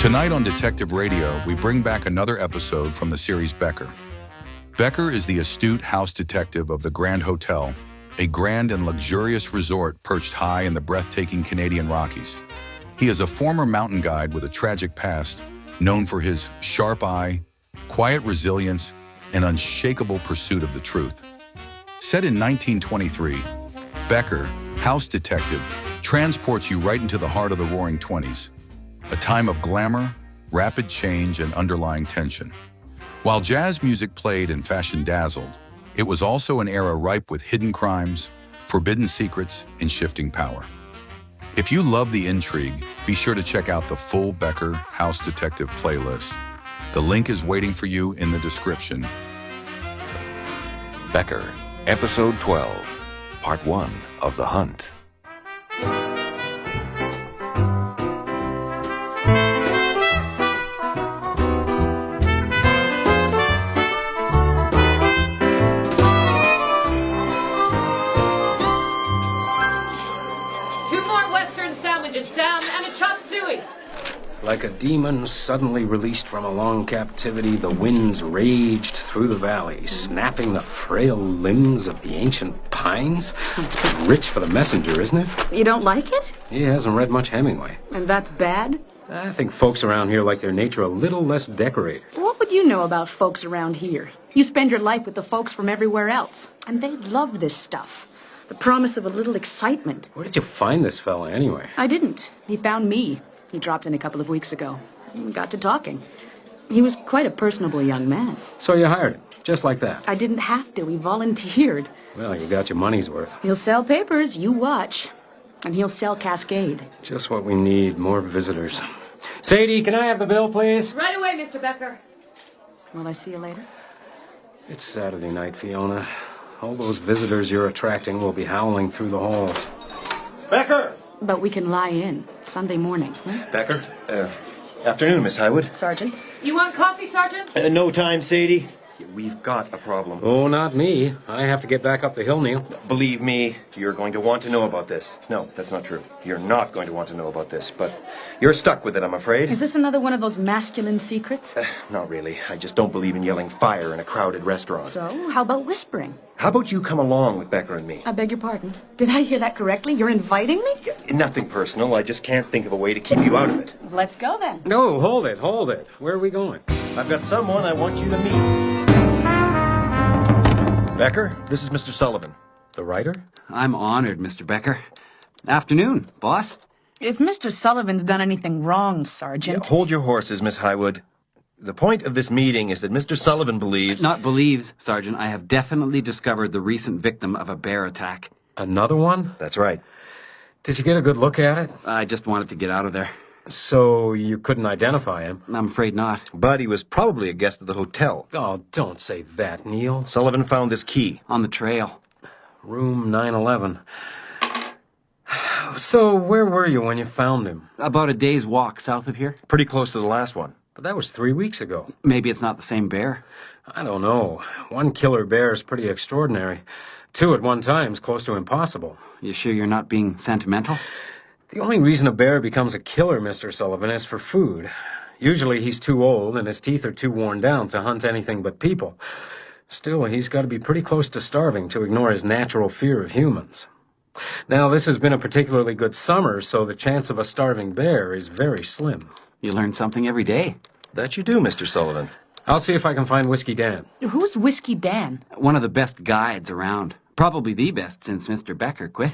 Tonight on Detective Radio, we bring back another episode from the series Becker. Becker is the astute house detective of the Grand Hotel, a grand and luxurious resort perched high in the breathtaking Canadian Rockies. He is a former mountain guide with a tragic past, known for his sharp eye, quiet resilience, and unshakable pursuit of the truth. Set in 1923, Becker, house detective, transports you right into the heart of the Roaring Twenties, a time of glamour, rapid change, and underlying tension. While jazz music played and fashion dazzled, it was also an era ripe with hidden crimes, forbidden secrets, and shifting power. If you love the intrigue, be sure to check out the full Becker House Detective playlist. The link is waiting for you in the description. Becker, Episode 12, Part 1 of The Hunt. Sam, and a chop suey. Like a demon suddenly released from a long captivity, the winds raged through the valley, snapping the frail limbs of the ancient pines. It's a bit rich for the messenger, isn't it? You don't like it? He hasn't read much Hemingway. And that's bad? I think folks around here like their nature a little less decorated. What would you know about folks around here? You spend your life with the folks from everywhere else, and they love this stuff. The promise of a little excitement. Where did you find this fella, anyway? I didn't. He found me. He dropped in a couple of weeks ago. We got to talking. He was quite a personable young man. So you hired him, just like that? I didn't have to. He volunteered. Well, you got your money's worth. He'll sell papers, you watch. And he'll sell Cascade. Just what we need, more visitors. Sadie, can I have the bill, please? Right away, Mr. Becker. Will I see you later? It's Saturday night, Fiona. All those visitors you're attracting will be howling through the halls. Becker! But we can lie in. Sunday morning. Becker? Afternoon, Miss Highwood. Sergeant? You want coffee, Sergeant? No time, Sadie. We've got a problem. Oh, not me. I have to get back up the hill, Neil. Believe me, you're going to want to know about this. No, that's not true. You're not going to want to know about this, but you're stuck with it, I'm afraid. Is this another one of those masculine secrets? Not really. I just don't believe in yelling fire in a crowded restaurant. So, how about whispering? How about you come along with Becker and me? I beg your pardon. Did I hear that correctly? You're inviting me? Nothing personal. I just can't think of a way to keep you out of it. Let's go then. No, hold it. Where are we going? I've got someone I want you to meet. Becker, this is Mr. Sullivan. The writer? I'm honored, Mr. Becker. Afternoon, boss. If Mr. Sullivan's done anything wrong, Sergeant... Yeah, hold your horses, Miss Highwood. The point of this meeting is that Mr. Sullivan believes... Not believes, Sergeant. I have definitely discovered the recent victim of a bear attack. Another one? That's right. Did you get a good look at it? I just wanted to get out of there. So you couldn't identify him? I'm afraid not. But he was probably a guest of the hotel. Oh, don't say that, Neil. Sullivan found this key. On the trail. Room 911. So where were you when you found him? About a day's walk south of here. Pretty close to the last one. But that was 3 weeks ago. Maybe it's not the same bear. I don't know. One killer bear is pretty extraordinary. 2 at one time is close to impossible. You sure you're not being sentimental? The only reason a bear becomes a killer, Mr. Sullivan, is for food. Usually he's too old and his teeth are too worn down to hunt anything but people. Still, he's got to be pretty close to starving to ignore his natural fear of humans. Now, this has been a particularly good summer, so the chance of a starving bear is very slim. You learn something every day. That you do, Mr. Sullivan. I'll see if I can find Whiskey Dan. Who's Whiskey Dan? One of the best guides around. Probably the best since Mr. Becker quit.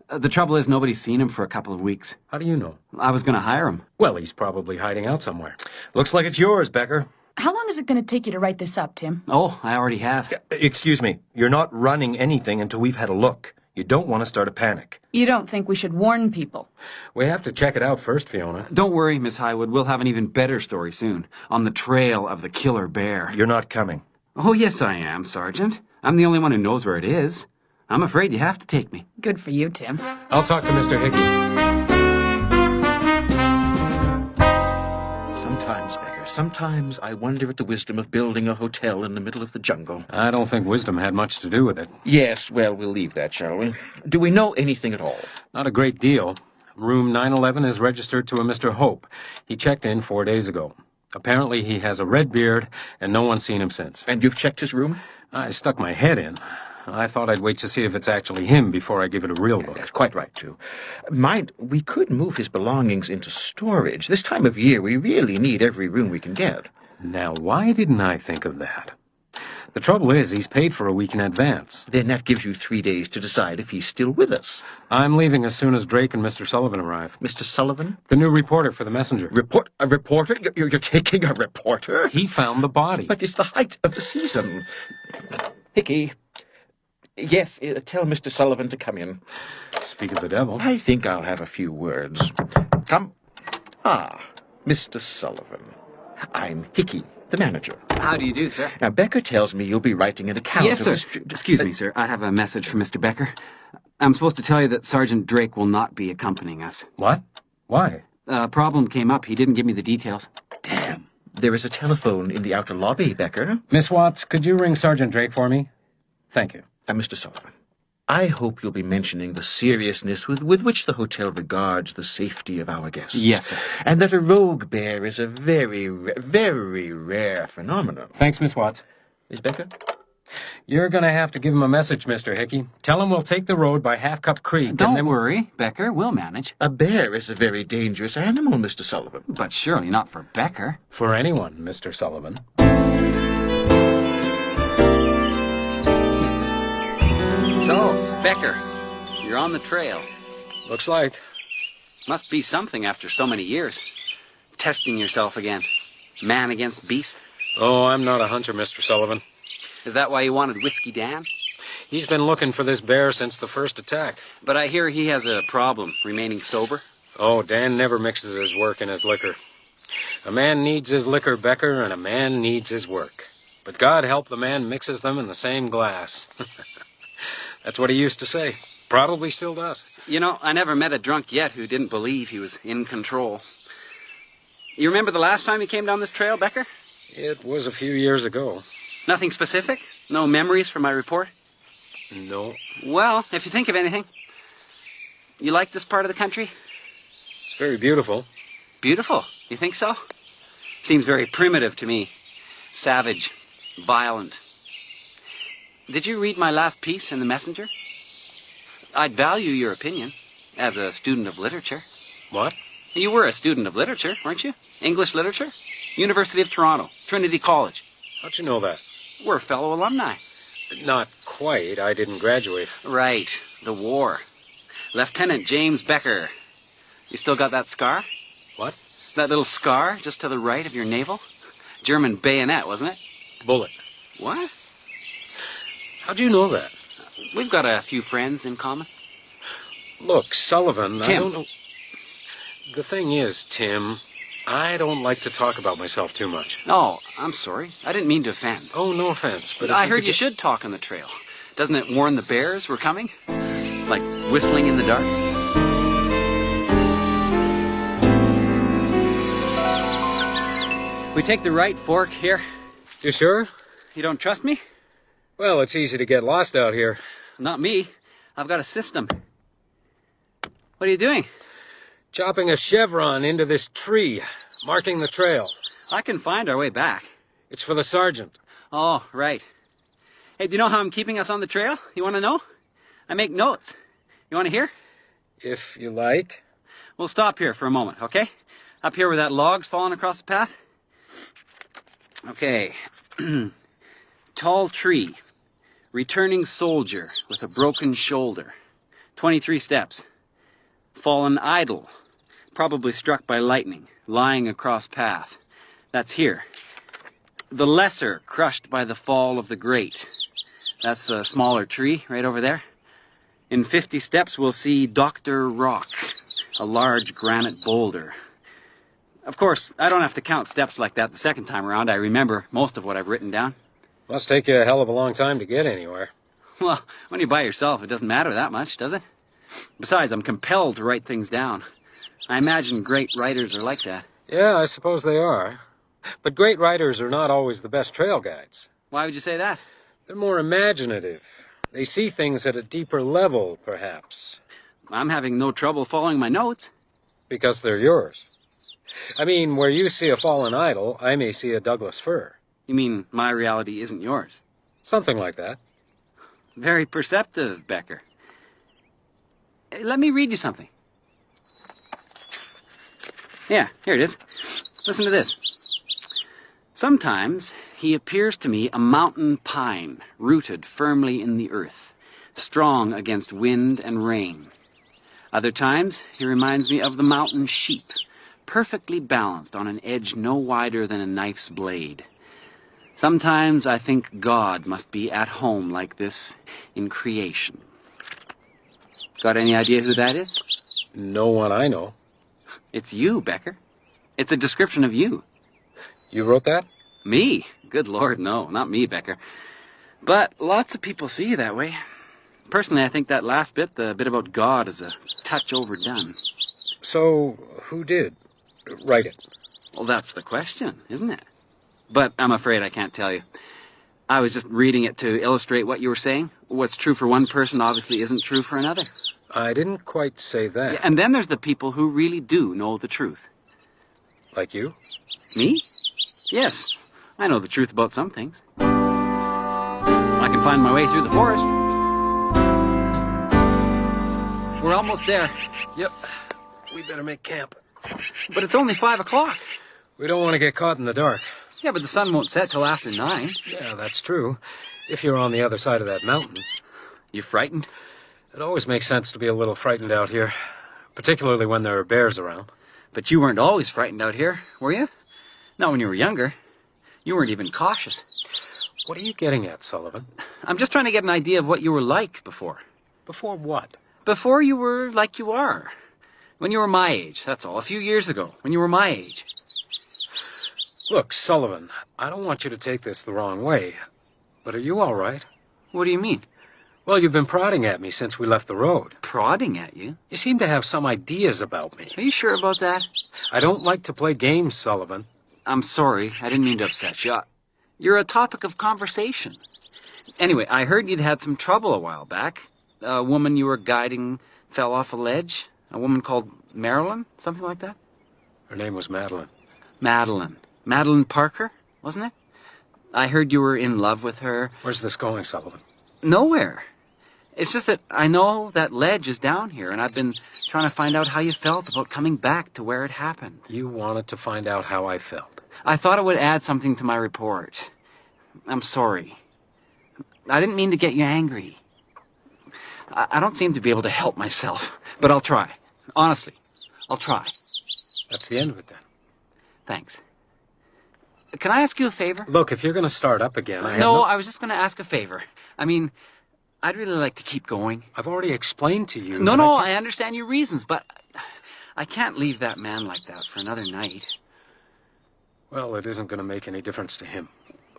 The trouble is nobody's seen him for a couple of weeks. How do you know? I was going to hire him. Well, he's probably hiding out somewhere. Looks like it's yours, Becker. How long is it going to take you to write this up, Tim? Oh, I already have. Excuse me. You're not running anything until we've had a look. You don't want to start a panic. You don't think we should warn people? We have to check it out first, Fiona. Don't worry, Miss Highwood. We'll have an even better story soon. On the trail of the killer bear. You're not coming. Oh, yes, I am, Sergeant. I'm the only one who knows where it is. I'm afraid you have to take me. Good for you, Tim. I'll talk to Mr. Hickey. Sometimes, Becker, sometimes I wonder at the wisdom of building a hotel in the middle of the jungle. I don't think wisdom had much to do with it. Yes, well, we'll leave that, shall we? Do we know anything at all? Not a great deal. Room 911 is registered to a Mr. Hope. He checked in 4 days ago. Apparently he has a red beard, and no one's seen him since. And you've checked his room? I stuck my head in. I thought I'd wait to see if it's actually him before I give it a real look. Quite right, too. Mind, we could move his belongings into storage. This time of year, we really need every room we can get. Now, why didn't I think of that? The trouble is, he's paid for a week in advance. Then that gives you 3 days to decide if he's still with us. I'm leaving as soon as Drake and Mr. Sullivan arrive. Mr. Sullivan? The new reporter for the Messenger. A reporter? You're taking a reporter? He found the body. But it's the height of the season. Hickey. Yes, tell Mr. Sullivan to come in. Speak of the devil. I think I'll have a few words. Come. Mr. Sullivan. I'm Hickey, the manager. How do you do, sir? Now, Becker tells me you'll be writing an account Yes, sir. of the Excuse me, sir. I have a message from Mr. Becker. I'm supposed to tell you that Sergeant Drake will not be accompanying us. What? Why? A problem came up. He didn't give me the details. Damn. There is a telephone in the outer lobby, Becker. Miss Watts, could you ring Sergeant Drake for me? Thank you. Mr. Sullivan, I hope you'll be mentioning the seriousness with which the hotel regards the safety of our guests. Yes, sir. And that a rogue bear is a very, very rare phenomenon. Thanks, Miss Watts. Miss Becker? You're going to have to give him a message, Mr. Hickey. Tell him we'll take the road by Half Cup Creek. Don't worry, Becker. We'll manage. A bear is a very dangerous animal, Mr. Sullivan. But surely not for Becker. For anyone, Mr. Sullivan. So, Becker, you're on the trail. Looks like. Must be something after so many years. Testing yourself again. Man against beast. Oh, I'm not a hunter, Mr. Sullivan. Is that why you wanted Whiskey Dan? He's been looking for this bear since the first attack. But I hear he has a problem remaining sober. Oh, Dan never mixes his work and his liquor. A man needs his liquor, Becker, and a man needs his work. But God help the man mixes them in the same glass. That's what he used to say. Probably still does. You know, I never met a drunk yet who didn't believe he was in control. You remember the last time you came down this trail, Becker? It was a few years ago. Nothing specific? No memories from my report? No. Well, if you think of anything. You like this part of the country? It's very beautiful. Beautiful? You think so? Seems very primitive to me. Savage. Violent. Did you read my last piece in the Messenger? I'd value your opinion as a student of literature. What? You were a student of literature, weren't you? English literature? University of Toronto, Trinity College. How'd you know that? We're fellow alumni. Not quite. I didn't graduate. Right. The war. Lieutenant James Becker. You still got that scar? What? That little scar just to the right of your navel? German bayonet, wasn't it? Bullet. What? How'd you know that? We've got a few friends in common. Look, Sullivan, Tim. I don't know... The thing is, Tim, I don't like to talk about myself too much. Oh, I'm sorry. I didn't mean to offend. Oh, no offense, but... I heard you should talk on the trail. Doesn't it warn the bears we're coming? Like whistling in the dark? We take the right fork here. You sure? You don't trust me? Well, it's easy to get lost out here. Not me. I've got a system. What are you doing? Chopping a chevron into this tree, marking the trail. I can find our way back. It's for the sergeant. Oh, right. Hey, do you know how I'm keeping us on the trail? You want to know? I make notes. You want to hear? If you like. We'll stop here for a moment, okay? Up here where that log's falling across the path. Okay. Tall tree. Returning soldier with a broken shoulder. 23 steps. Fallen idol. Probably struck by lightning. Lying across path. That's here. The lesser crushed by the fall of the great. That's the smaller tree right over there. In 50 steps we'll see Dr. Rock. A large granite boulder. Of course, I don't have to count steps like that the second time around. I remember most of what I've written down. Must take you a hell of a long time to get anywhere. Well, when you're by yourself, it doesn't matter that much, does it? Besides, I'm compelled to write things down. I imagine great writers are like that. Yeah, I suppose they are. But great writers are not always the best trail guides. Why would you say that? They're more imaginative. They see things at a deeper level, perhaps. I'm having no trouble following my notes. Because they're yours. I mean, where you see a fallen idol, I may see a Douglas fir. You mean my reality isn't yours? Something like that. Very perceptive, Becker. Let me read you something. Yeah, here it is. Listen to this. Sometimes he appears to me a mountain pine, rooted firmly in the earth, strong against wind and rain. Other times he reminds me of the mountain sheep, perfectly balanced on an edge no wider than a knife's blade. Sometimes I think God must be at home like this in creation. Got any idea who that is? No one I know. It's you, Becker. It's a description of you. You wrote that? Me? Good Lord, no, not me, Becker. But lots of people see you that way. Personally, I think that last bit, the bit about God, is a touch overdone. So, who did write it? Well, that's the question, isn't it? But I'm afraid I can't tell you. I was just reading it to illustrate what you were saying. What's true for one person obviously isn't true for another. I didn't quite say that. Yeah, and then there's the people who really do know the truth. Like you? Me? Yes, I know the truth about some things. I can find my way through the forest. We're almost there. Yep. We better make camp. But it's only 5 o'clock. We don't want to get caught in the dark. Yeah, but the sun won't set till after 9. Yeah, that's true. If you're on the other side of that mountain. You frightened? It always makes sense to be a little frightened out here. Particularly when there are bears around. But you weren't always frightened out here, were you? Not when you were younger. You weren't even cautious. What are you getting at, Sullivan? I'm just trying to get an idea of what you were like before. Before what? Before you were like you are. When you were my age, that's all. A few years ago, when you were my age. Look, Sullivan, I don't want you to take this the wrong way. But are you all right? What do you mean? Well, you've been prodding at me since we left the road. Prodding at you? You seem to have some ideas about me. Are you sure about that? I don't like to play games, Sullivan. I'm sorry. I didn't mean to upset you. You're a topic of conversation. Anyway, I heard you'd had some trouble a while back. A woman you were guiding fell off a ledge. A woman called Marilyn? Something like that? Her name was Madeline. Madeline. Madeline Parker, wasn't it? I heard you were in love with her. Where's this going, Sullivan? Nowhere. It's just that I know that ledge is down here, and I've been trying to find out how you felt about coming back to where it happened. You wanted to find out how I felt. I thought it would add something to my report. I'm sorry. I didn't mean to get you angry. I don't seem to be able to help myself, but I'll try. Honestly, I'll try. That's the end of it, then. Thanks. Can I ask you a favor? Look, if you're going to start up again, I was just going to ask a favor. I mean, I'd really like to keep going. I've already explained to you. No, I understand your reasons, but I can't leave that man like that for another night. Well, it isn't going to make any difference to him.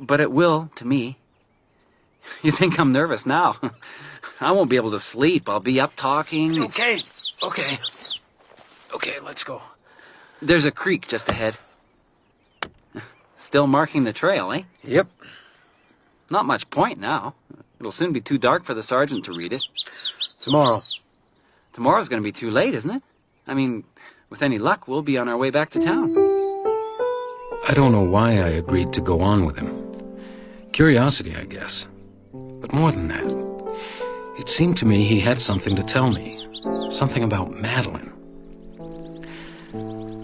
But it will to me. You think I'm nervous now? I won't be able to sleep. I'll be up talking. Okay, let's go. There's a creek just ahead. Still marking the trail, eh? Yep. Not much point now. It'll soon be too dark for the sergeant to read it. Tomorrow. Tomorrow's going to be too late, isn't it? I mean, with any luck, we'll be on our way back to town. I don't know why I agreed to go on with him. Curiosity, I guess. But more than that, it seemed to me he had something to tell me. Something about Madeline.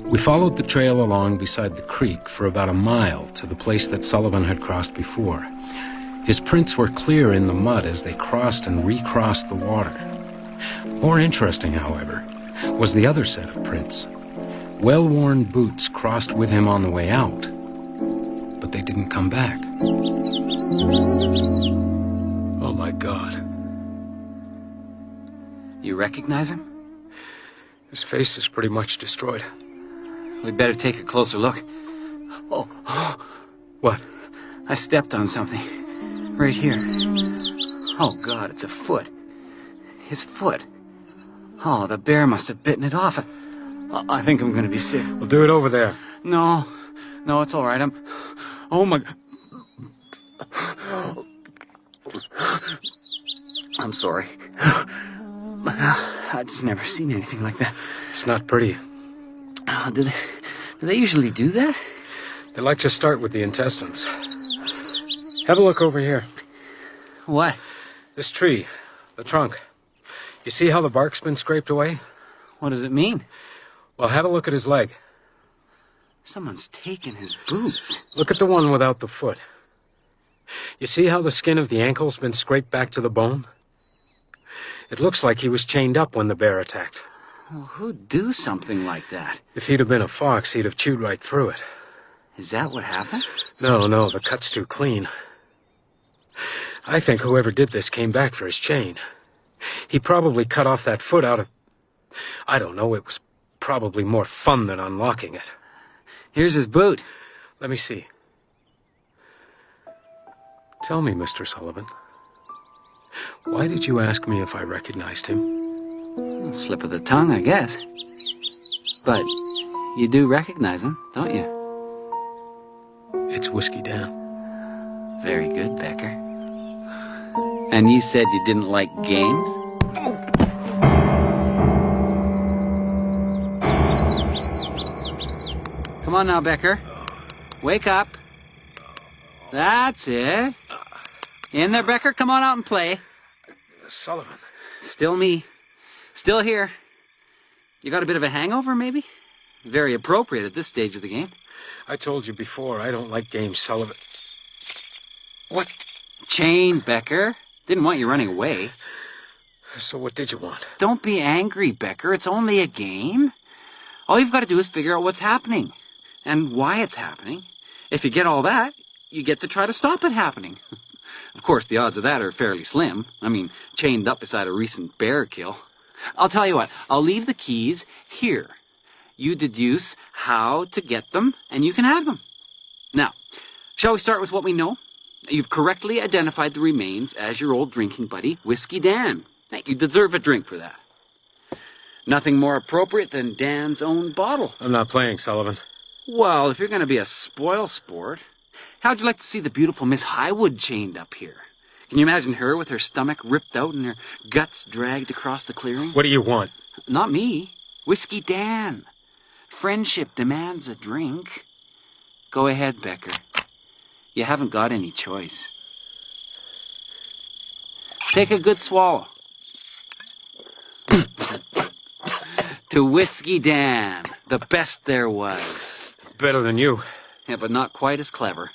We followed the trail along beside the creek for about a mile to the place that Sullivan had crossed before. His prints were clear in the mud as they crossed and recrossed the water. More interesting, however, was the other set of prints. Well-worn boots crossed with him on the way out, but they didn't come back. Oh, my God. You recognize him? His face is pretty much destroyed. We'd better take a closer look. Oh. What? I stepped on something. Right here. Oh, God, it's a foot. His foot. Oh, the bear must have bitten it off. I think I'm going to be sick. We'll do it over there. No, it's all right. Oh, my... I'm sorry. I've just never seen anything like that. It's not pretty. Oh, do they usually do that? They like to start with the intestines. Have a look over here. What? This tree, the trunk. You see how the bark's been scraped away? What does it mean? Well, have a look at his leg. Someone's taken his boots. Look at the one without the foot. You see how the skin of the ankle's been scraped back to the bone? It looks like he was chained up when the bear attacked. Well, who'd do something like that? If he'd have been a fox, he'd have chewed right through it. Is that what happened? No, the cut's too clean. I think whoever did this came back for his chain. He probably cut off that foot out of... I don't know, it was probably more fun than unlocking it. Here's his boot. Let me see. Tell me, Mr. Sullivan, why did you ask me if I recognized him? Slip of the tongue, I guess. But you do recognize him, don't you? It's Whiskey Dan. Very good, Becker. And you said you didn't like games? Come on now, Becker. Wake up. That's it. In there, Becker. Come on out and play. Sullivan. Still me. Still here. You got a bit of a hangover, maybe? Very appropriate at this stage of the game. I told you before, I don't like games, Sullivan. What? Chain, Becker. Didn't want you running away. So what did you want? Don't be angry, Becker. It's only a game. All you've got to do is figure out what's happening and why it's happening. If you get all that, you get to try to stop it happening. Of course, the odds of that are fairly slim. I mean, chained up beside a recent bear kill. I'll tell you what, I'll leave the keys here. You deduce how to get them, and you can have them. Now, shall we start with what we know? You've correctly identified the remains as your old drinking buddy, Whiskey Dan. Now, you deserve a drink for that. Nothing more appropriate than Dan's own bottle. I'm not playing, Sullivan. Well, if you're going to be a spoil sport, how'd you like to see the beautiful Miss Highwood chained up here? Can you imagine her with her stomach ripped out and her guts dragged across the clearing? What do you want? Not me. Whiskey Dan. Friendship demands a drink. Go ahead, Becker. You haven't got any choice. Take a good swallow. To Whiskey Dan, the best there was. Better than you. Yeah, but not quite as clever.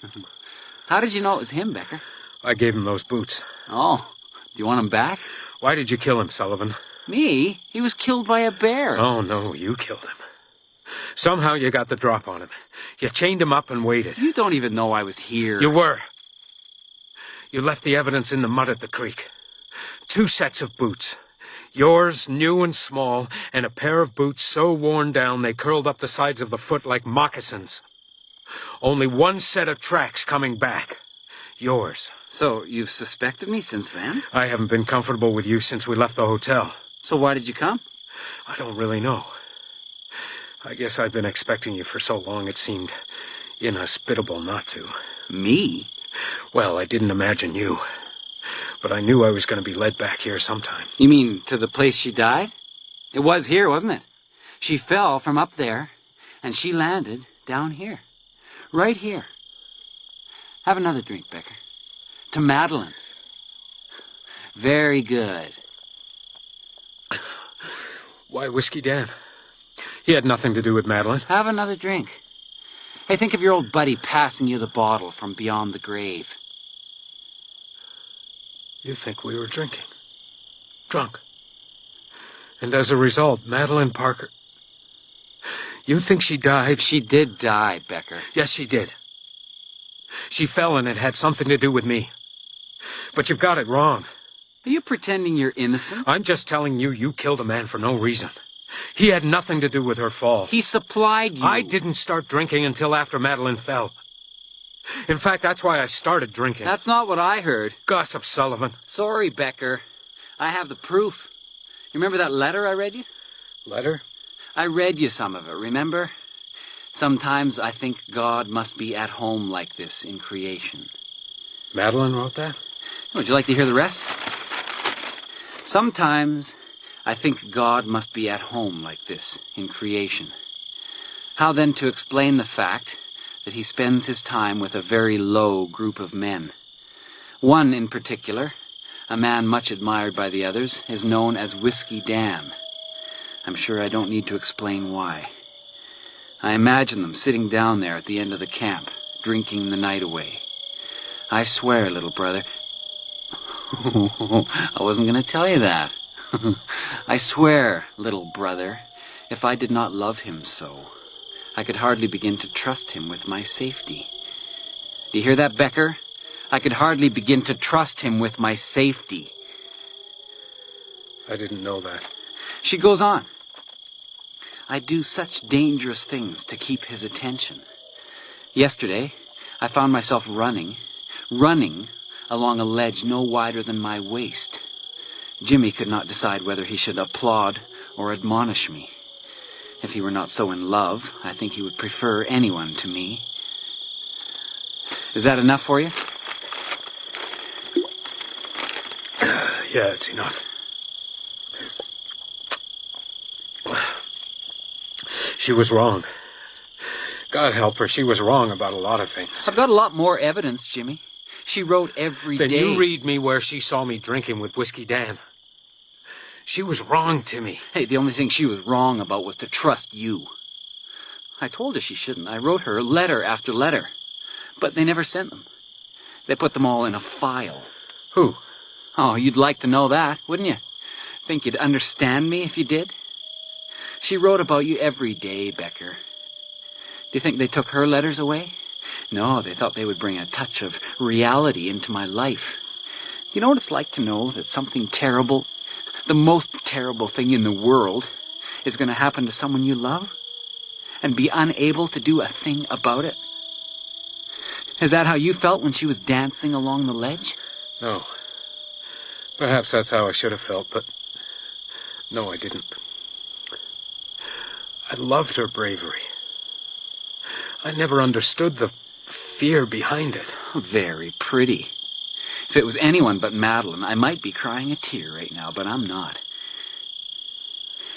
How did you know it was him, Becker? I gave him those boots. Oh, do you want him back? Why did you kill him, Sullivan? Me? He was killed by a bear. Oh, no, you killed him. Somehow you got the drop on him. You chained him up and waited. You don't even know I was here. You were. You left the evidence in the mud at the creek. 2 sets of boots. Yours, new and small, and a pair of boots so worn down they curled up the sides of the foot like moccasins. Only 1 set of tracks coming back. Yours. So, you've suspected me since then? I haven't been comfortable with you since we left the hotel. So why did you come? I don't really know. I guess I've been expecting you for so long it seemed inhospitable not to. Me? Well, I didn't imagine you. But I knew I was going to be led back here sometime. You mean to the place she died? It was here, wasn't it? She fell from up there, and she landed down here. Right here. Have another drink, Becker. To Madeline. Very good. Why Whiskey Dan? He had nothing to do with Madeline. Have another drink. Hey, think of your old buddy passing you the bottle from beyond the grave. You think we were drinking. Drunk. And as a result, Madeline Parker... You think she died? She did die, Becker. Yes, she did. She fell and it had something to do with me. But you've got it wrong. Are you pretending you're innocent? I'm just telling you, you killed a man for no reason. He had nothing to do with her fall. He supplied you. I didn't start drinking until after Madeline fell. In fact, that's why I started drinking. That's not what I heard. Gossip, Sullivan. Sorry, Becker. I have the proof. You remember that letter I read you? Letter? I read you some of it, remember? Sometimes I think God must be at home like this in creation. Madeline wrote that? Would you like to hear the rest? Sometimes I think God must be at home like this, in creation. How then to explain the fact that he spends his time with a very low group of men? One in particular, a man much admired by the others, is known as Whiskey Dan. I'm sure I don't need to explain why. I imagine them sitting down there at the end of the camp, drinking the night away. I swear, little brother... I wasn't going to tell you that. I swear, little brother, if I did not love him so, I could hardly begin to trust him with my safety. Do you hear that, Becker? I could hardly begin to trust him with my safety. I didn't know that. She goes on. I do such dangerous things to keep his attention. Yesterday, I found myself running along a ledge no wider than my waist. Jimmy could not decide whether he should applaud or admonish me. If he were not so in love, I think he would prefer anyone to me. Is that enough for you? Yeah, it's enough. She was wrong. God help her, she was wrong about a lot of things. I've got a lot more evidence, Jimmy. She wrote every day. Then you read me where she saw me drinking with Whiskey Dan. She was wrong, Timmy. Hey, the only thing she was wrong about was to trust you. I told her she shouldn't. I wrote her letter after letter. But they never sent them. They put them all in a file. Who? Oh, you'd like to know that, wouldn't you? Think you'd understand me if you did? She wrote about you every day, Becker. Do you think they took her letters away? No, they thought they would bring a touch of reality into my life. You know what it's like to know that something terrible, the most terrible thing in the world, is going to happen to someone you love? And be unable to do a thing about it? Is that how you felt when she was dancing along the ledge? No. Perhaps that's how I should have felt, but no, I didn't. I loved her bravery. I never understood the fear behind it. Very pretty. If it was anyone but Madeline, I might be crying a tear right now, but I'm not.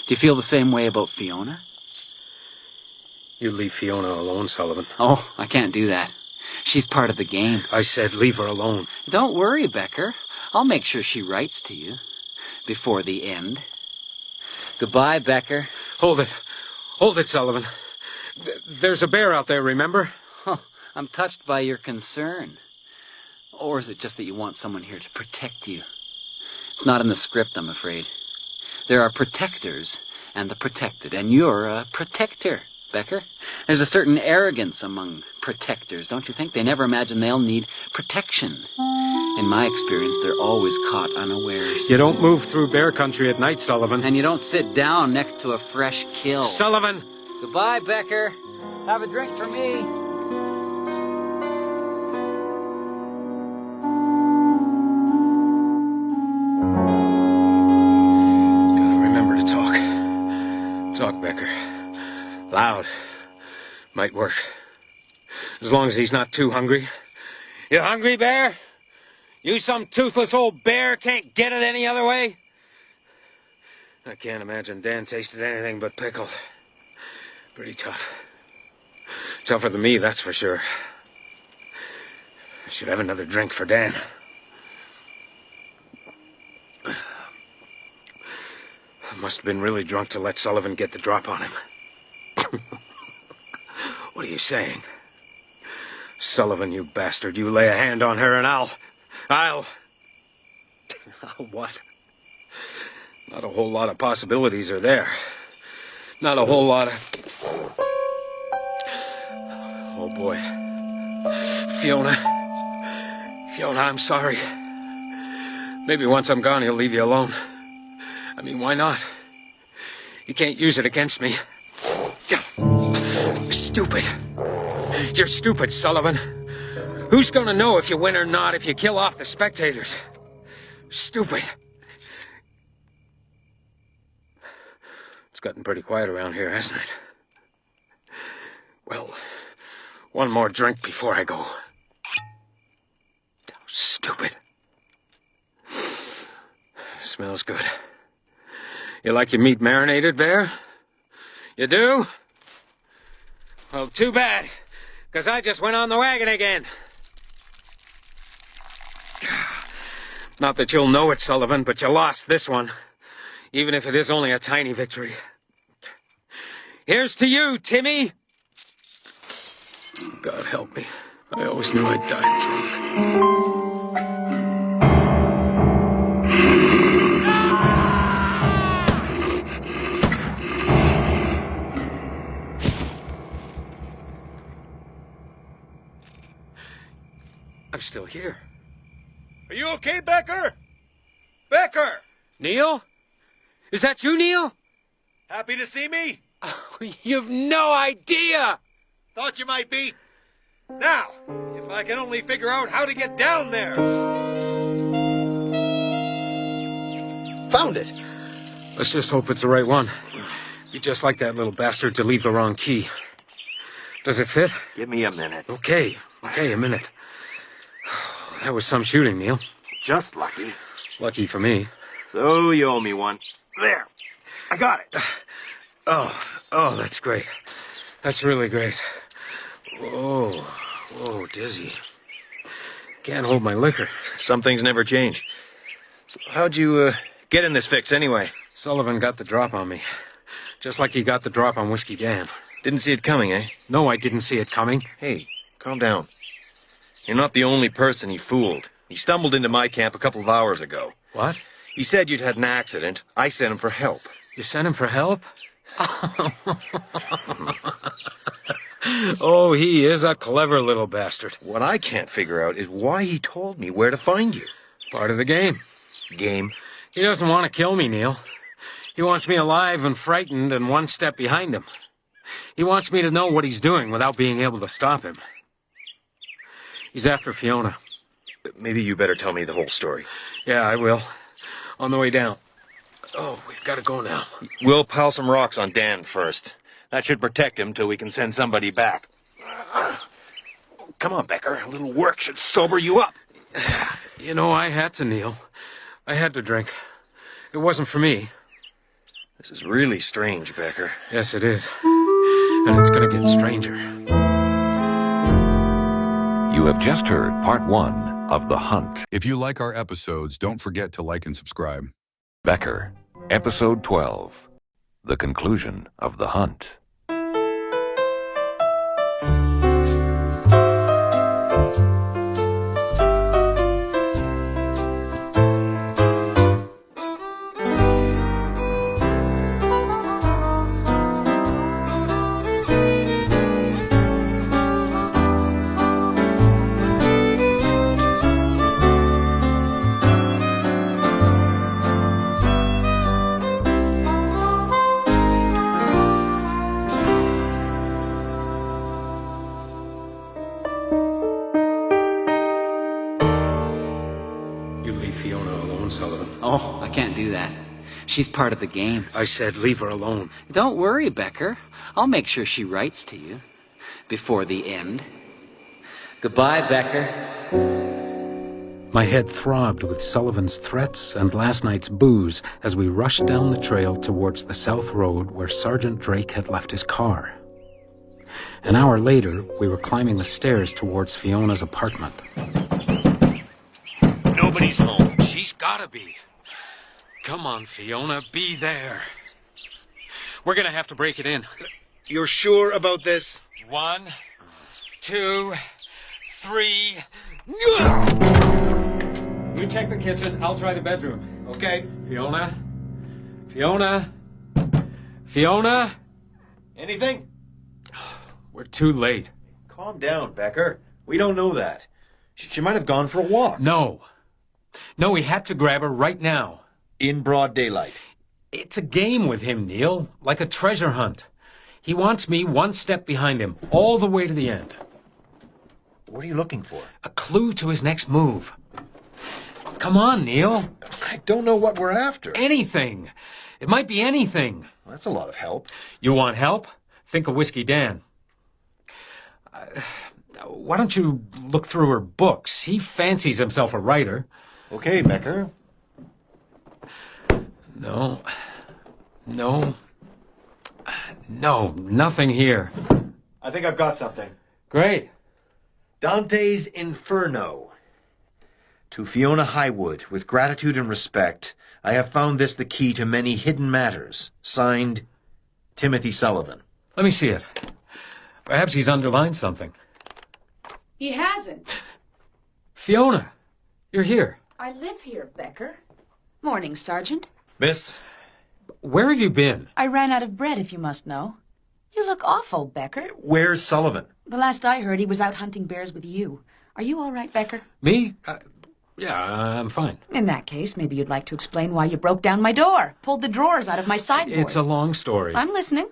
Do you feel the same way about Fiona? You leave Fiona alone, Sullivan. Oh, I can't do that. She's part of the game. I said leave her alone. Don't worry, Becker. I'll make sure she writes to you before the end. Goodbye, Becker. Hold it. Hold it, Sullivan. There's a bear out there, remember? Huh, I'm touched by your concern. Or is it just that you want someone here to protect you? It's not in the script, I'm afraid. There are protectors and the protected, and you're a protector, Becker. There's a certain arrogance among protectors, don't you think? They never imagine they'll need protection. In my experience, they're always caught unawares. You don't move through bear country at night, Sullivan. And you don't sit down next to a fresh kill. Sullivan! Goodbye, Becker. Have a drink for me. Gotta remember to talk. Talk, Becker. Loud. Might work. As long as he's not too hungry. You hungry, bear? You some toothless old bear can't get it any other way? I can't imagine Dan tasted anything but pickle. Pretty tough. Tougher than me, that's for sure. I should have another drink for Dan. I must have been really drunk to let Sullivan get the drop on him. What are you saying? Sullivan, you bastard, you lay a hand on her and I'll... What? Not a whole lot of possibilities are there. Not a whole lot of... Oh, boy. Fiona, I'm sorry. Maybe once I'm gone, he'll leave you alone. I mean, why not? You can't use it against me. Stupid. You're stupid, Sullivan. Who's gonna know if you win or not if you kill off the spectators? Stupid. It's gotten pretty quiet around here, hasn't it? Well, one more drink before I go. Stupid. Smells good. You like your meat marinated, Bear? You do? Well, too bad, because I just went on the wagon again. Not that you'll know it, Sullivan, but you lost this one, even if it is only a tiny victory. Here's to you, Timmy! God help me. I always knew I'd die in front. I'm still here. Are you okay, Becker? Becker! Neil? Is that you, Neil? Happy to see me? Oh, you've no idea! Thought you might be. Now, if I can only figure out how to get down there. Found it. Let's just hope it's the right one. Be just like that little bastard to leave the wrong key. Does it fit? Give me a minute. Okay, a minute. That was some shooting, Neil. Just lucky. Lucky for me. So you owe me one. There. I got it. Oh, that's great. That's really great. Whoa, dizzy. Can't hold my liquor. Some things never change. So how'd you get in this fix anyway? Sullivan got the drop on me. Just like he got the drop on Whiskey Dan. Didn't see it coming, eh? No, I didn't see it coming. Hey, calm down. You're not the only person he fooled. He stumbled into my camp a couple of hours ago. What? He said you'd had an accident. I sent him for help. You sent him for help? Oh, he is a clever little bastard. What I can't figure out is why he told me where to find you. Part of the game. Game? He doesn't want to kill me, Neil. He wants me alive and frightened and one step behind him. He wants me to know what he's doing without being able to stop him. He's after Fiona. Maybe you better tell me the whole story. Yeah, I will. On the way down. Oh, we've got to go now. We'll pile some rocks on Dan first. That should protect him till we can send somebody back. Come on, Becker. A little work should sober you up. You know, I had to, Neil. I had to drink. It wasn't for me. This is really strange, Becker. Yes, it is. And it's going to get stranger. You have just heard part 1 of The Hunt. If you like our episodes, don't forget to like and subscribe. Becker, Episode 12. The Conclusion of the Hunt. Oh, I can't do that. She's part of the game. I said leave her alone. Don't worry, Becker. I'll make sure she writes to you before the end. Goodbye, Becker. My head throbbed with Sullivan's threats and last night's booze as we rushed down the trail towards the south road where Sergeant Drake had left his car. An hour later, we were climbing the stairs towards Fiona's apartment. Nobody's home. She's gotta be. Come on, Fiona, be there. We're gonna have to break it in. You're sure about this? 1, 2, 3. You check the kitchen, I'll try the bedroom. Okay. Fiona? Fiona? Anything? We're too late. Calm down, Becker. We don't know that. She might have gone for a walk. No, we had to grab her right now. In broad daylight. It's a game with him, Neil, like a treasure hunt. He wants me one step behind him, all the way to the end. What are you looking for? A clue to his next move. Come on, Neil. I don't know what we're after. Anything. It might be anything. Well, that's a lot of help. You want help? Think of Whiskey Dan. Why don't you look through her books? He fancies himself a writer. Okay, Becker. No, No. No, nothing here. I think I've got something. Great. Dante's Inferno. To Fiona Highwood, with gratitude and respect, I have found this the key to many hidden matters. Signed, Timothy Sullivan. Let me see it. Perhaps he's underlined something. He hasn't. Fiona, you're here. I live here, Becker. Morning, Sergeant. Miss? Where have you been? I ran out of bread, if you must know. You look awful, Becker. Where's Sullivan? The last I heard, he was out hunting bears with you. Are you all right, Becker? Me? Yeah, I'm fine. In that case, maybe you'd like to explain why you broke down my door, pulled the drawers out of my sideboard. It's a long story. I'm listening.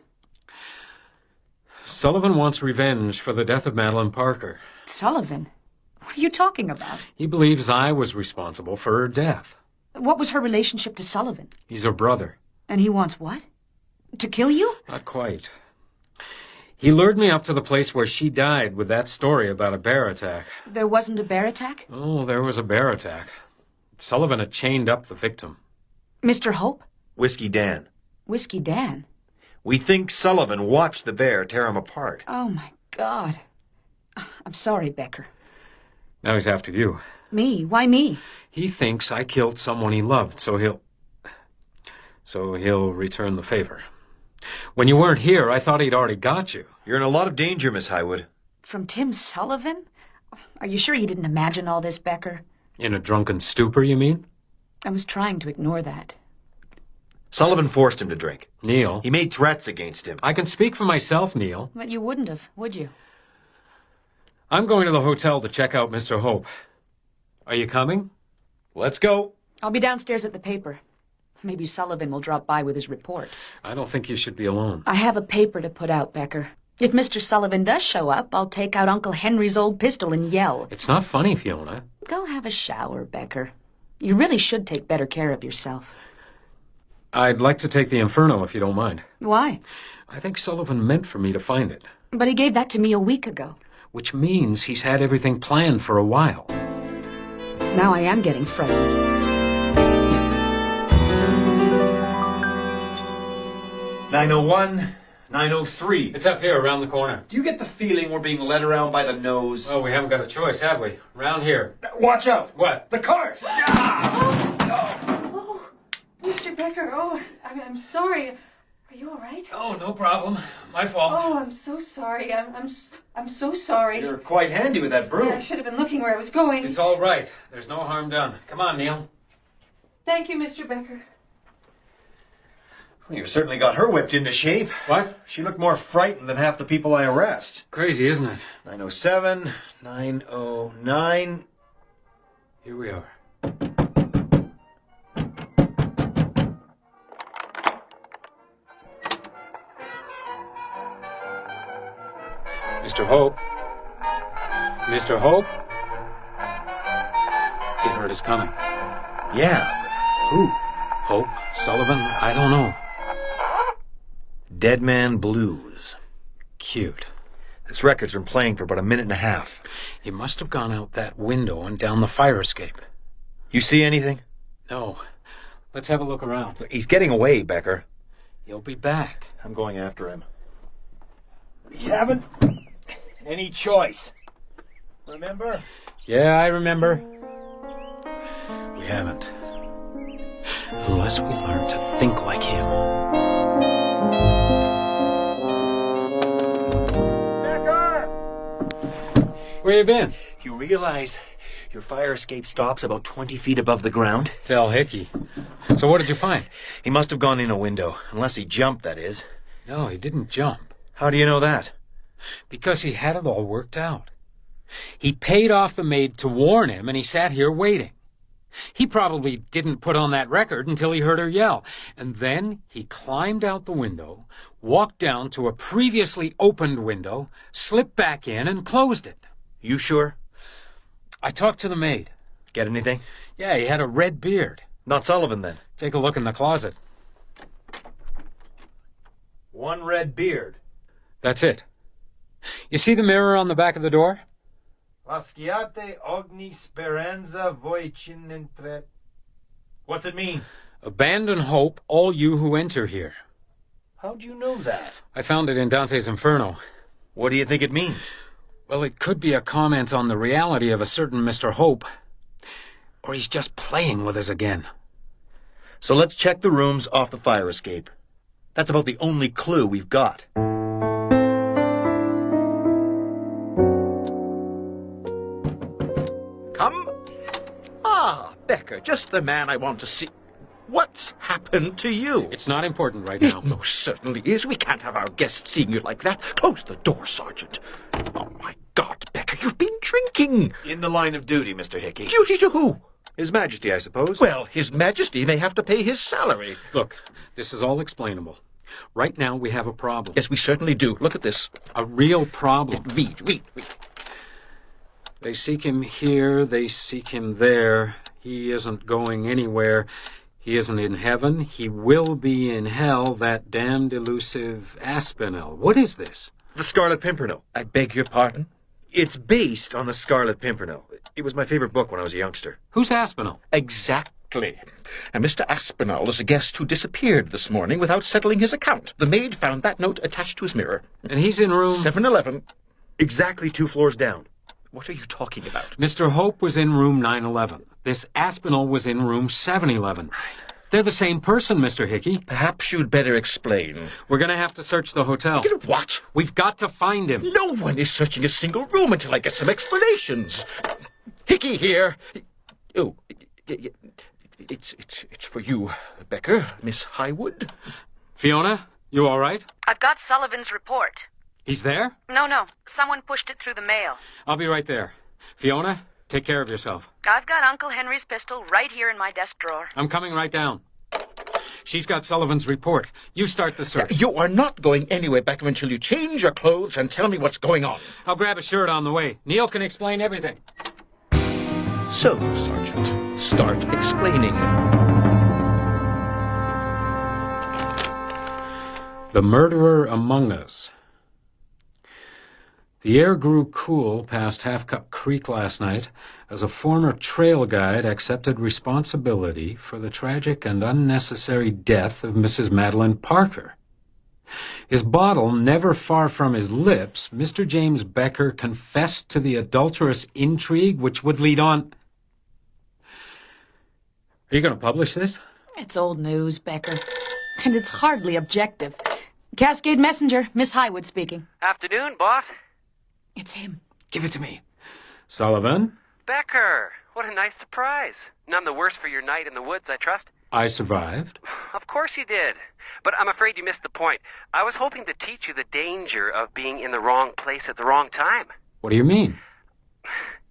Sullivan wants revenge for the death of Madeline Parker. Sullivan? What are you talking about? He believes I was responsible for her death. What was her relationship to Sullivan? He's her brother. And he wants what? To kill you? Not quite. He lured me up to the place where she died with that story about a bear attack. There wasn't a bear attack? Oh, there was a bear attack. Sullivan had chained up the victim. Mr. Hope? Whiskey Dan. Whiskey Dan? We think Sullivan watched the bear tear him apart. Oh, my God. I'm sorry, Becker. Now he's after you. Me? Why me? He thinks I killed someone he loved, so he'll return the favor. When you weren't here, I thought he'd already got you. You're in a lot of danger, Miss Highwood. From Tim Sullivan? Are you sure you didn't imagine all this, Becker? In a drunken stupor, you mean? I was trying to ignore that. Sullivan forced him to drink. Neil. He made threats against him. I can speak for myself, Neil. But you wouldn't have, would you? I'm going to the hotel to check out Mr. Hope. Are you coming? Let's go. I'll be downstairs at the paper. Maybe Sullivan will drop by with his report. I don't think you should be alone. I have a paper to put out, Becker. If Mr. Sullivan does show up, I'll take out Uncle Henry's old pistol and yell. It's not funny, Fiona. Go have a shower, Becker. You really should take better care of yourself. I'd like to take the Inferno, if you don't mind. Why? I think Sullivan meant for me to find it. But he gave that to me a week ago. Which means he's had everything planned for a while. Now I am getting frightened. 901, 903. It's up here, around the corner. Do you get the feeling we're being led around by the nose? Oh, we haven't got a choice, have we? Round here. Watch out! What? The cart! Oh, Mr. Becker, I'm sorry. Are you all right? Oh, no problem. My fault. Oh, I'm so sorry. I'm so sorry. You're quite handy with that broom. Yeah, I should have been looking where I was going. It's all right. There's no harm done. Come on, Neil. Thank you, Mr. Becker. Well, you certainly got her whipped into shape. What? She looked more frightened than half the people I arrest. Crazy, isn't it? 907, 909. Here we are. Mr. Hope? Mr. Hope? He heard us coming. Yeah, but who? Hope? Sullivan? I don't know. Dead Man Blues. Cute. This record's been playing for about a minute and a half. He must have gone out that window and down the fire escape. You see anything? No. Let's have a look around. He's getting away, Becker. He'll be back. I'm going after him. You haven't any choice. Remember? Yeah, I remember. We haven't. Unless we learn to think like him. Becker! Where you been? You realize your fire escape stops about 20 feet above the ground? Tell Hickey. So what did you find? He must have gone in a window. Unless he jumped, that is. No, he didn't jump. How do you know that? Because he had it all worked out. He paid off the maid to warn him, and he sat here waiting. He probably didn't put on that record until he heard her yell. And then he climbed out the window, walked down to a previously opened window, slipped back in, and closed it. You sure? I talked to the maid. Get anything? Yeah, he had a red beard. Not Sullivan, then. Take a look in the closet. One red beard. That's it. You see the mirror on the back of the door? Rasciate ogni speranza voicin entret. What's it mean? Abandon hope, all you who enter here. How'd you know that? I found it in Dante's Inferno. What do you think it means? Well, it could be a comment on the reality of a certain Mr. Hope. Or he's just playing with us again. So let's check the rooms off the fire escape. That's about the only clue we've got. Come. Ah, Becker, just the man I want to see. What's happened to you? It's not important right now. It most certainly is. We can't have our guests seeing you like that. Close the door, Sergeant. Oh, my God, Becker, you've been drinking. In the line of duty, Mr. Hickey. Duty to who? His Majesty, I suppose. Well, His Majesty may have to pay his salary. Look, this is all explainable. Right now, we have a problem. Yes, we certainly do. Look at this. A real problem. Read. They seek him here, they seek him there. He isn't going anywhere. He isn't in heaven. He will be in hell, that damned elusive Aspinall. What is this? The Scarlet Pimpernel. I beg your pardon? It's based on the Scarlet Pimpernel. It was my favorite book when I was a youngster. Who's Aspinall? Exactly. And Mr. Aspinall is a guest who disappeared this morning without settling his account. The maid found that note attached to his mirror. And he's in room... 711. Exactly 2 floors down. What are you talking about? Mr. Hope was in room 911. This Aspinall was in room 711. They're the same person, Mr. Hickey. Perhaps you'd better explain. We're going to have to search the hotel. What? We've got to find him. No one is searching a single room until I get some explanations. Hickey here. Oh, it's for you, Becker, Miss Highwood. Fiona, you all right? I've got Sullivan's report. He's there? No. Someone pushed it through the mail. I'll be right there. Fiona, take care of yourself. I've got Uncle Henry's pistol right here in my desk drawer. I'm coming right down. She's got Sullivan's report. You start the search. You are not going anywhere, Becker, until you change your clothes and tell me what's going on. I'll grab a shirt on the way. Neil can explain everything. So, Sergeant, start explaining. The murderer among us. The air grew cool past Half-Cup Creek last night as a former trail guide accepted responsibility for the tragic and unnecessary death of Mrs. Madeline Parker. His bottle never far from his lips, Mr. James Becker confessed to the adulterous intrigue which would lead on... Are you going to publish this? It's old news, Becker. And it's hardly objective. Cascade Messenger, Miss Highwood speaking. Afternoon, boss. It's him. Give it to me. Sullivan? Becker, what a nice surprise. None the worse for your night in the woods, I trust. I survived. Of course you did. But I'm afraid you missed the point. I was hoping to teach you the danger of being in the wrong place at the wrong time. What do you mean?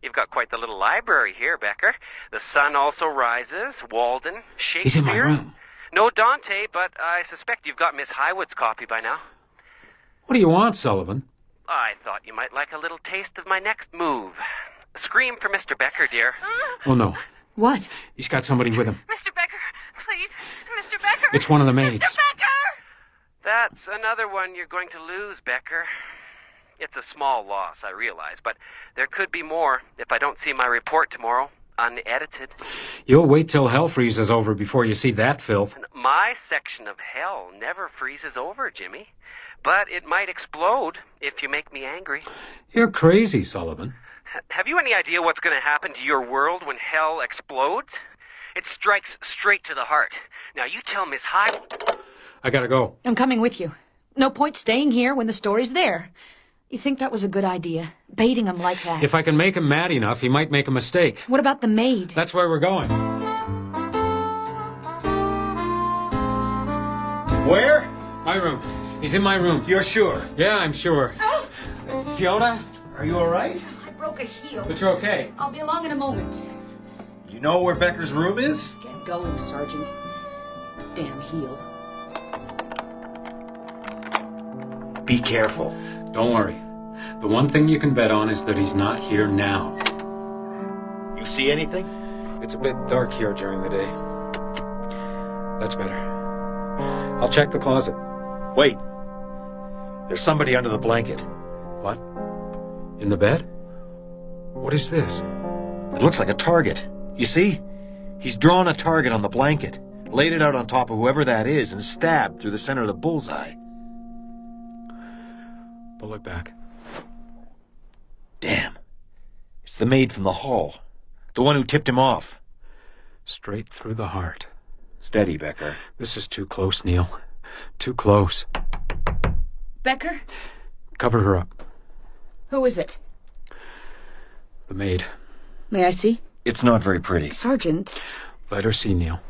You've got quite the little library here, Becker. The Sun Also Rises, Walden, Shakespeare. He's in my room. No Dante, but I suspect you've got Miss Highwood's copy by now. What do you want, Sullivan? I thought you might like a little taste of my next move. Scream for Mr. Becker, dear. Oh, no. What? He's got somebody with him. Mr. Becker, please. Mr. Becker. It's one of the maids. Mr. Becker! That's another one you're going to lose, Becker. It's a small loss, I realize, but there could be more if I don't see my report tomorrow, unedited. You'll wait till hell freezes over before you see that filth. My section of hell never freezes over, Jimmy. But it might explode if you make me angry. You're crazy, Sullivan. Have you any idea what's going to happen to your world when hell explodes? It strikes straight to the heart. Now, you tell Miss Highwood. I gotta go. I'm coming with you. No point staying here when the story's there. You think that was a good idea? Baiting him like that. If I can make him mad enough, he might make a mistake. What about the maid? That's where we're going. Where? My room. He's in my room. You're sure? Yeah, I'm sure. Fiona? Are you all right? I broke a heel. But you're okay. I'll be along in a moment. You know where Becker's room is? Get going, Sergeant. Damn heel. Be careful. Don't worry. The one thing you can bet on is that he's not here now. You see anything? It's a bit dark here during the day. That's better. I'll check the closet. Wait. There's somebody under the blanket. What? In the bed? What is this? It looks like a target. You see? He's drawn a target on the blanket, laid it out on top of whoever that is, and stabbed through the center of the bullseye. Pull it back. Damn. It's the maid from the hall. The one who tipped him off. Straight through the heart. Steady, Becker. This is too close, Neil. Too close. Becker? Cover her up. Who is it? The maid. May I see? It's not very pretty. Sergeant. Let her see, Neil.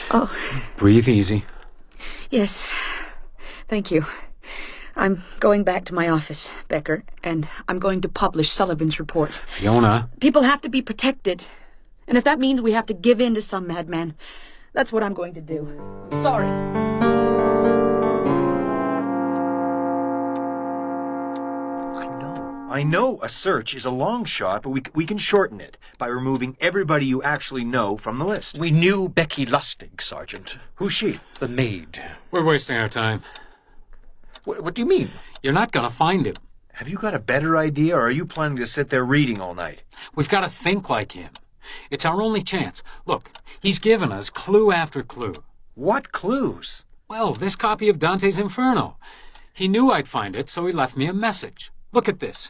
Oh. Breathe easy. Yes. Thank you. I'm going back to my office, Becker, and I'm going to publish Sullivan's report. Fiona. People have to be protected. And if that means we have to give in to some madman, that's what I'm going to do. Sorry. I know a search is a long shot, but we can shorten it by removing everybody you actually know from the list. We knew Becky Lustig, Sergeant. Who's she? The maid. We're wasting our time. What do you mean? You're not going to find him. Have you got a better idea, or are you planning to sit there reading all night? We've got to think like him. It's our only chance. Look, he's given us clue after clue. What clues? Well, this copy of Dante's Inferno. He knew I'd find it, so he left me a message. Look at this.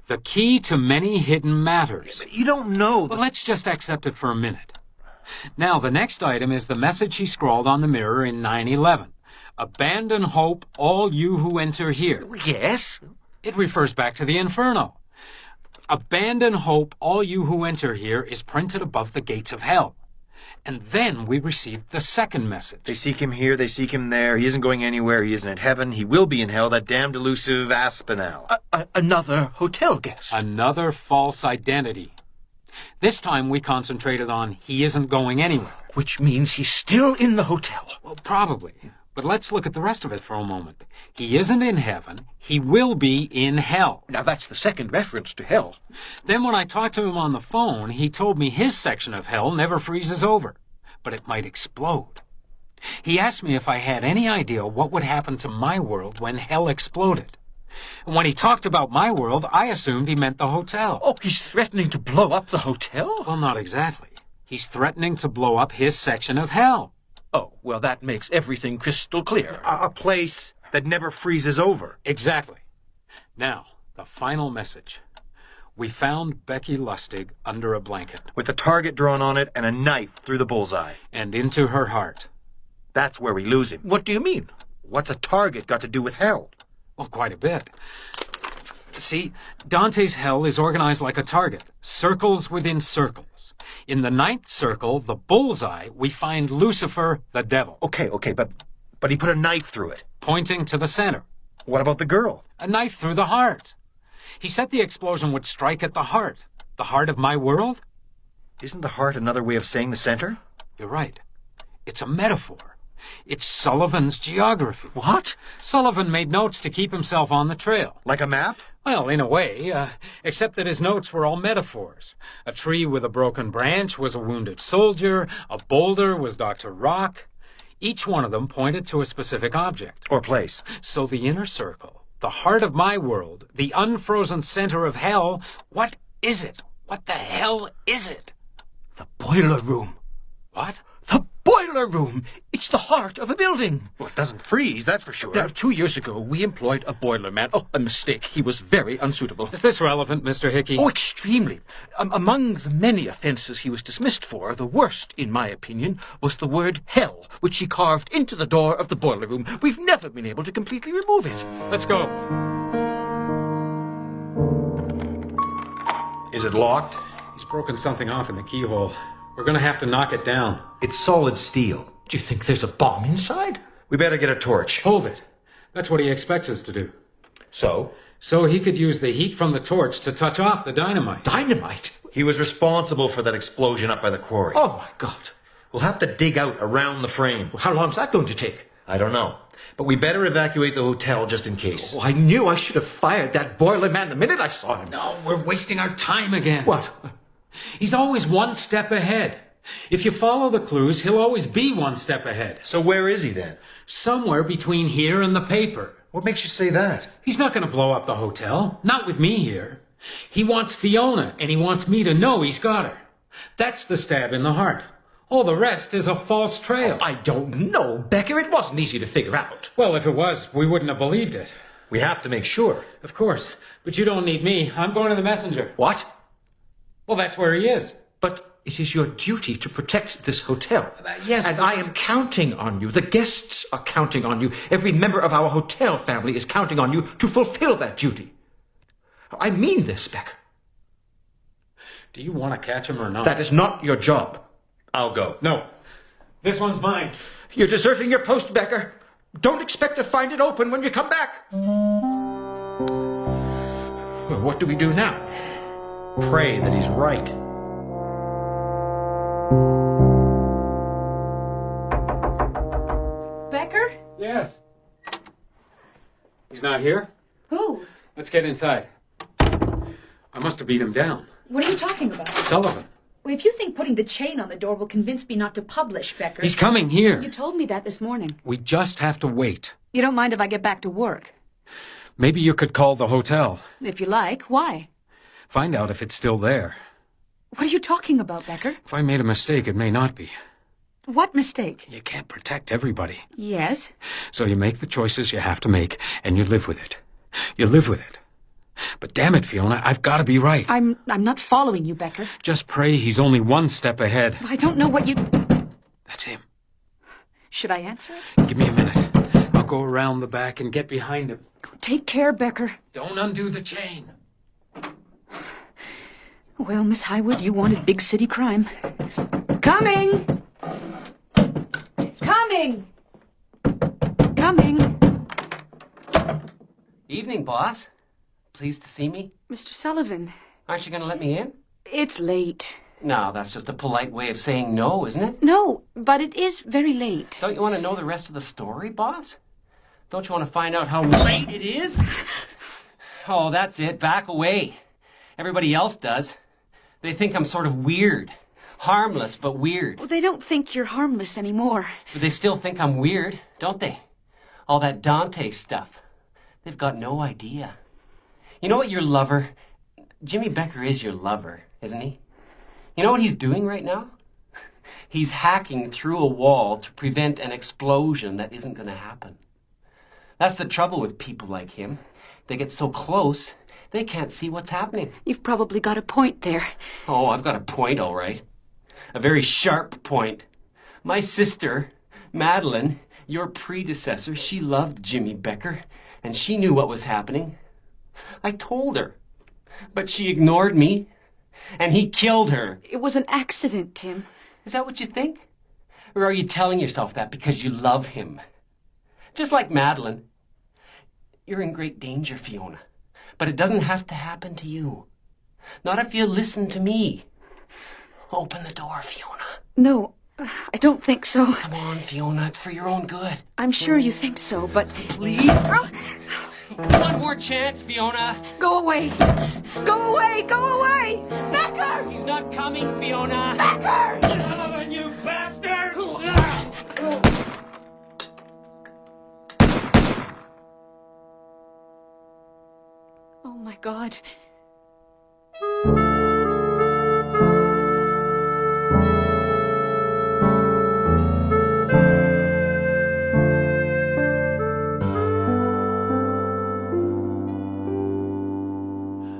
The key to many hidden matters. But you don't know. Well, let's just accept it for a minute. Now, the next item is the message he scrawled on the mirror in 9/11. Abandon hope, all you who enter here. Yes? It refers back to the Inferno. Abandon hope, all you who enter here is printed above the gates of hell. And then we received the second message. They seek him here, they seek him there. He isn't going anywhere. He isn't in heaven. He will be in hell, that damned elusive Aspinall. Another hotel guest. Another false identity. This time we concentrated on he isn't going anywhere. Which means he's still in the hotel. Well, probably. But let's look at the rest of it for a moment. He isn't in heaven. He will be in hell. Now, that's the second reference to hell. Then when I talked to him on the phone, he told me his section of hell never freezes over, but it might explode. He asked me if I had any idea what would happen to my world when hell exploded. And when he talked about my world, I assumed he meant the hotel. Oh, he's threatening to blow up the hotel? Well, not exactly. He's threatening to blow up his section of hell. Oh, well, that makes everything crystal clear. A place that never freezes over. Exactly. Now, the final message. We found Becky Lustig under a blanket. With a target drawn on it and a knife through the bullseye. And into her heart. That's where we lose him. What do you mean? What's a target got to do with hell? Well, quite a bit. See, Dante's hell is organized like a target. Circles within circles. In the 9th circle, the bullseye, we find Lucifer, the devil. Okay, but he put a knife through it. Pointing to the center. What about the girl? A knife through the heart. He said the explosion would strike at the heart. The heart of my world? Isn't the heart another way of saying the center? You're right. It's a metaphor. It's Sullivan's geography. What? Sullivan made notes to keep himself on the trail. Like a map? Well, in a way, except that his notes were all metaphors. A tree with a broken branch was a wounded soldier. A boulder was Dr. Rock. Each one of them pointed to a specific object. Or place. So the inner circle, the heart of my world, the unfrozen center of hell, what is it? What the hell is it? The boiler room. What? The boiler room! It's the heart of a building. Well, it doesn't freeze, that's for sure. Now, 2 years ago, we employed a boiler man. Oh, a mistake. He was very unsuitable. Is this relevant, Mr. Hickey? Oh, extremely. Among the many offenses he was dismissed for, the worst, in my opinion, was the word hell, which he carved into the door of the boiler room. We've never been able to completely remove it. Let's go. Is it locked? He's broken something off in the keyhole. We're going to have to knock it down. It's solid steel. Do you think there's a bomb inside? We better get a torch. Hold it. That's what he expects us to do. So? So he could use the heat from the torch to touch off the dynamite. Dynamite? He was responsible for that explosion up by the quarry. Oh, my God. We'll have to dig out around the frame. How long's that going to take? I don't know. But we better evacuate the hotel just in case. Oh, I knew I should have fired that boiler man the minute I saw him. No, we're wasting our time again. What? He's always one step ahead. If you follow the clues, he'll always be one step ahead. So where is he then? Somewhere between here and the paper. What makes you say that? He's not going to blow up the hotel. Not with me here. He wants Fiona, and he wants me to know he's got her. That's the stab in the heart. All the rest is a false trail. I don't know, Becker. It wasn't easy to figure out. Well, if it was, we wouldn't have believed it. We have to make sure. Of course. But you don't need me. I'm going to the messenger. What? Well, that's where he is. But it is your duty to protect this hotel. Yes, and but- I am counting on you. The guests are counting on you. Every member of our hotel family is counting on you to fulfill that duty. I mean this, Becker. Do you want to catch him or not? That is not your job. I'll go. No. This one's mine. You're deserting your post, Becker. Don't expect to find it open when you come back. Well, what do we do now? Pray that he's right. Becker? Yes. He's not here? Who? Let's get inside. I must have beat him down. What are you talking about? Sullivan. Well, if you think putting the chain on the door will convince me not to publish, Becker... He's coming here. You told me that this morning. We just have to wait. You don't mind if I get back to work? Maybe you could call the hotel. If you like. Why? Find out if it's still there. What are you talking about, Becker? If I made a mistake, it may not be. What mistake? You can't protect everybody. Yes. So you make the choices you have to make, and you live with it. You live with it. But damn it, Fiona, I've got to be right. I'm not following you, Becker. Just pray he's only one step ahead. I don't know what you... That's him. Should I answer it? Give me a minute. I'll go around the back and get behind him. Take care, Becker. Don't undo the chain. Well, Miss Highwood, you wanted big city crime. Coming! Coming! Coming! Evening, boss. Pleased to see me? Mr. Sullivan, Aren't you going to let me in? it's late. No, that's just a polite way of saying no, isn't it? No, but it is very late. Don't you want to know the rest of the story, boss? Don't you want to find out how late it is? Oh, that's it. Back away. Everybody else does. They think I'm sort of weird. Harmless, but weird. Well, they don't think you're harmless anymore. But they still think I'm weird, don't they? All that Dante stuff. They've got no idea. You know what your lover... Jimmy Becker is your lover, isn't he? You know what he's doing right now? He's hacking through a wall to prevent an explosion that isn't going to happen. That's the trouble with people like him. They get so close, they can't see what's happening. You've probably got a point there. Oh, I've got a point, all right. A very sharp point. My sister, Madeline, your predecessor, she loved Jimmy Becker, and she knew what was happening. I told her, but she ignored me, and he killed her. It was an accident, Tim. Is that what you think? Or are you telling yourself that because you love him? Just like Madeline. You're in great danger, Fiona, but it doesn't have to happen to you. Not if you listen to me. Open the door, Fiona. No, I don't think so. Come on, Fiona, it's for your own good. I'm sure you think so, but... Please? One more chance, Fiona. Go away! Go away! Go away! Becker! He's not coming, Fiona. Becker! Sullivan, you bastard! Oh, my God.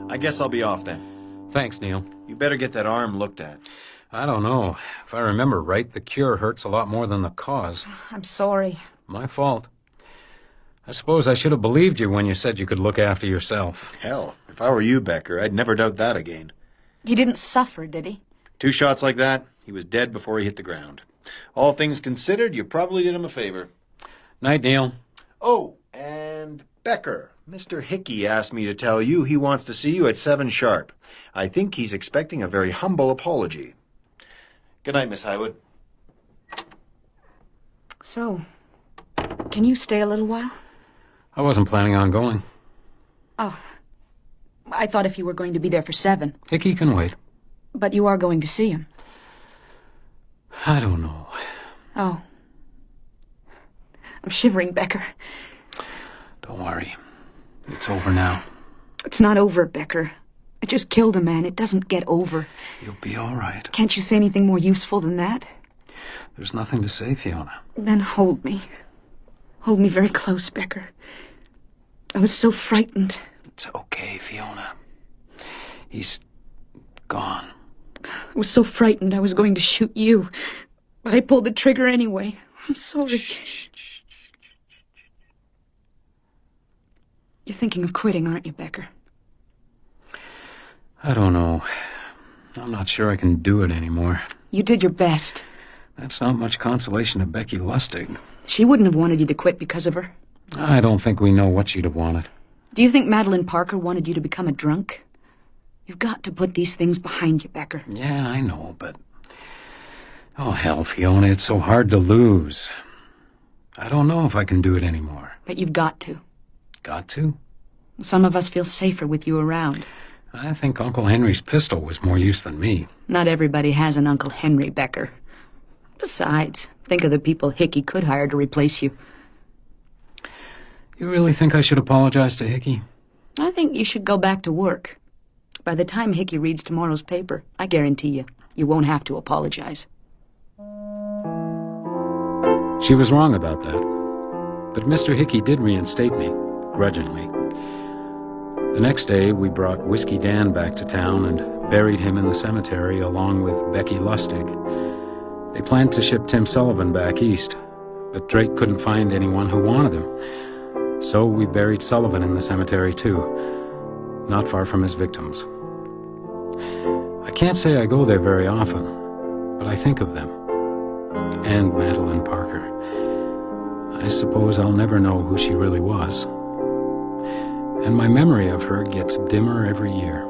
I guess I'll be off then. Thanks, Neil. You better get that arm looked at. I don't know. If I remember right, the cure hurts a lot more than the cause. I'm sorry. My fault. I suppose I should have believed you when you said you could look after yourself. Hell, if I were you, Becker, I'd never doubt that again. He didn't suffer, did he? 2 shots like that, he was dead before he hit the ground. All things considered, you probably did him a favor. Night, Neil. Oh, and Becker, Mr. Hickey asked me to tell you he wants to see you at 7 sharp. I think he's expecting a very humble apology. Good night, Miss Highwood. So, can you stay a little while? I wasn't planning on going. Oh, I thought if you were going to be there for 7. Hickey can wait. But you are going to see him. I don't know. Oh. I'm shivering, Becker. Don't worry. It's over now. It's not over, Becker. I just killed a man. It doesn't get over. You'll be all right. Can't you say anything more useful than that? There's nothing to say, Fiona. Then hold me. Hold me very close, Becker. I was so frightened. It's okay, Fiona. He's gone. I was so frightened I was going to shoot you. But I pulled the trigger anyway. I'm sorry. You're thinking of quitting, aren't you, Becker? I don't know. I'm not sure I can do it anymore. You did your best. That's not much consolation to Becky Lustig. She wouldn't have wanted you to quit because of her. I don't think we know what she'd have wanted. Do you think Madeline Parker wanted you to become a drunk? You've got to put these things behind you, Becker. Yeah, I know, but... Oh, hell, Fiona, it's so hard to lose. I don't know if I can do it anymore. But you've got to. Got to? Some of us feel safer with you around. I think Uncle Henry's pistol was more use than me. Not everybody has an Uncle Henry, Becker. Besides, think of the people Hickey could hire to replace you. You really think I should apologize to Hickey? I think you should go back to work. By the time Hickey reads tomorrow's paper, I guarantee you won't have to apologize. She was wrong about that. But Mr. Hickey did reinstate me, grudgingly. The next day, we brought Whiskey Dan back to town and buried him in the cemetery along with Becky Lustig. They planned to ship Tim Sullivan back east, but Drake couldn't find anyone who wanted him. So we buried Sullivan in the cemetery too, not far from his victims. I can't say I go there very often, but I think of them. And Madeline Parker. I suppose I'll never know who she really was. And my memory of her gets dimmer every year.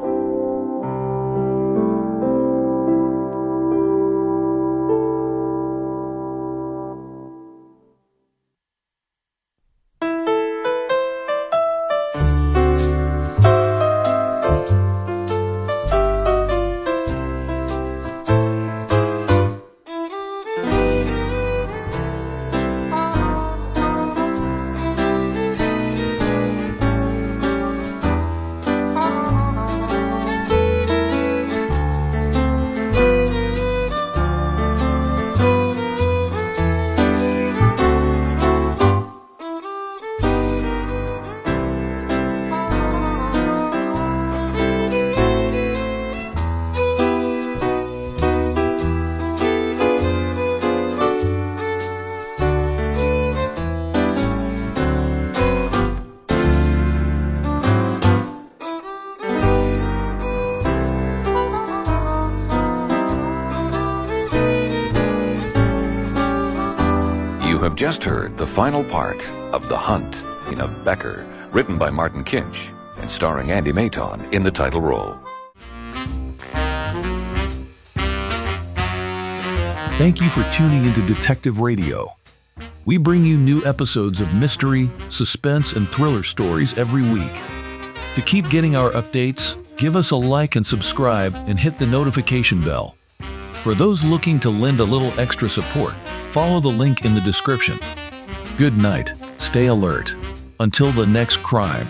Have just heard the final part of The Hunt of Becker, written by Martin Kinch and starring Andy Mayton in the title role. Thank you for tuning into Detective Radio. We bring you new episodes of mystery, suspense, and thriller stories every week. To keep getting our updates, give us a like and subscribe and hit the notification bell. For those looking to lend a little extra support, follow the link in the description. Good night. Stay alert. Until the next crime.